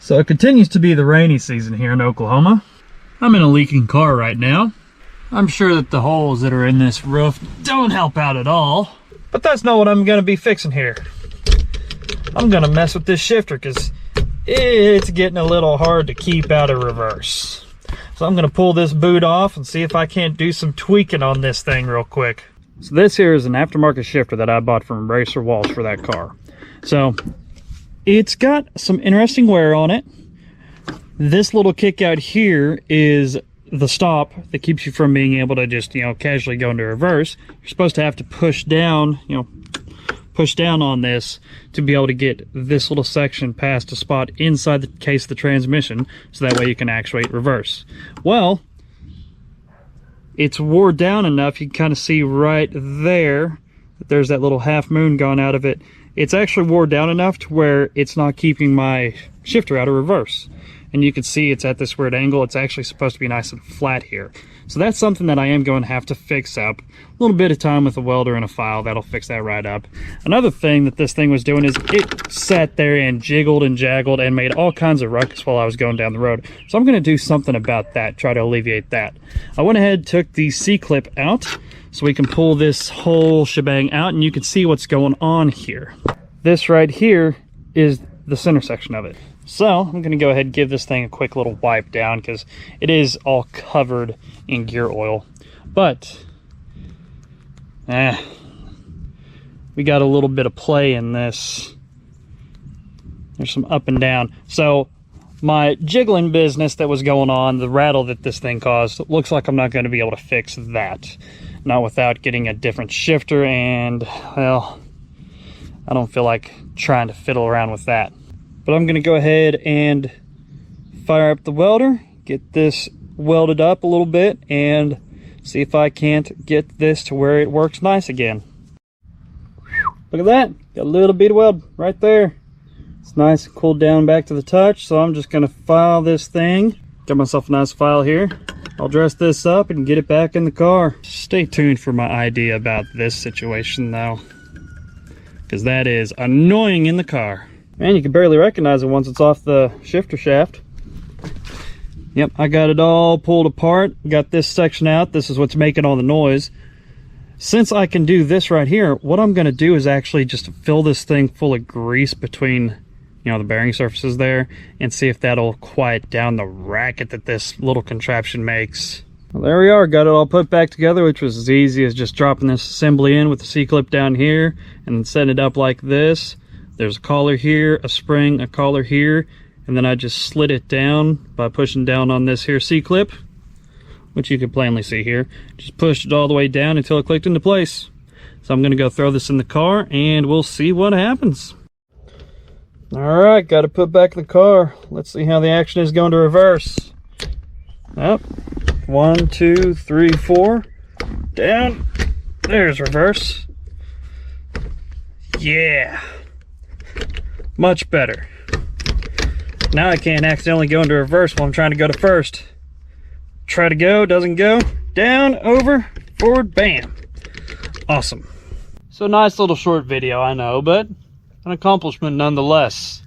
So it continues to be the rainy season here in Oklahoma. I'm in a leaking car right now. I'm sure that the holes that are in this roof don't help out at all. But that's not what I'm gonna be fixing here. I'm gonna mess with this shifter because it's getting a little hard to keep out of reverse. So I'm gonna pull this boot off and see if I can't do some tweaking on this thing real quick. So this here is an aftermarket shifter that I bought from Racer Walsh for that car. So it's got some interesting wear on it. This little kick out here is the stop that keeps you from being able to just, casually go into reverse. You're supposed to have to push down, push down on this to be able to get this little section past a spot inside the case of the transmission, so that way you can actuate reverse. Well, it's wore down enough, you can kind of see right there that there's that little half moon gone out of it. It's actually wore down enough to where it's not keeping my shifter out of reverse. And you can see it's at this weird angle. It's actually supposed to be nice and flat here. So that's something that I am going to have to fix up. A little bit of time with a welder and a file, that'll fix that right up. Another thing that this thing was doing is it sat there and jiggled and jaggled and made all kinds of ruckus while I was going down the road. So I'm going to do something about that, try to alleviate that. I went ahead and took the C-clip out so we can pull this whole shebang out and you can see what's going on here. This right here is the center section of it. So I'm going to go ahead and give this thing a quick little wipe down because it is all covered in gear oil. But we got a little bit of play in this. There's some up and down. So my jiggling business that was going on, the rattle that this thing caused, it looks like I'm not going to be able to fix that. Not without getting a different shifter, and well, I don't feel like trying to fiddle around with that. But I'm going to go ahead and fire up the welder, get this welded up a little bit, and see if I can't get this to where it works nice again. Look at that, got a little bit of weld right there. It's nice and cooled down back to the touch, so I'm just going to file this thing. Got myself a nice file here. I'll dress this up and get it back in the car. Stay tuned for my idea about this situation though, because that is annoying in the car. Man, you can barely recognize it once it's off the shifter shaft. Yep, I got it all pulled apart. Got this section out. This is what's making all the noise. Since I can do this right here, what I'm going to do is actually just fill this thing full of grease between, the bearing surfaces there, and see if that'll quiet down the racket that this little contraption makes. Well, there we are. Got it all put back together, which was as easy as just dropping this assembly in with the C-clip down here and setting it up like this. There's a collar here, a spring, a collar here, and then I just slid it down by pushing down on this here C-clip, which you can plainly see here. Just pushed it all the way down until it clicked into place. So I'm going to go throw this in the car and we'll see what happens. Alright, got to put back in the car. Let's see how the action is going to reverse. Up. 1, 2, 3, 4. Down. There's reverse. Yeah. Much better. Now I can't accidentally go into reverse while I'm trying to go to first. Try to go, doesn't go. Down, over, forward, bam. Awesome. So nice little short video, I know, but an accomplishment nonetheless.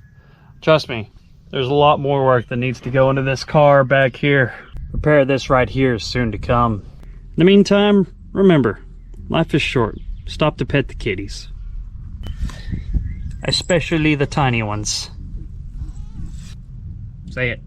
Trust me, there's a lot more work that needs to go into this car back here. Repair this right here is soon to come. In the meantime, remember, life is short. Stop to pet the kitties. Especially the tiny ones. Say it.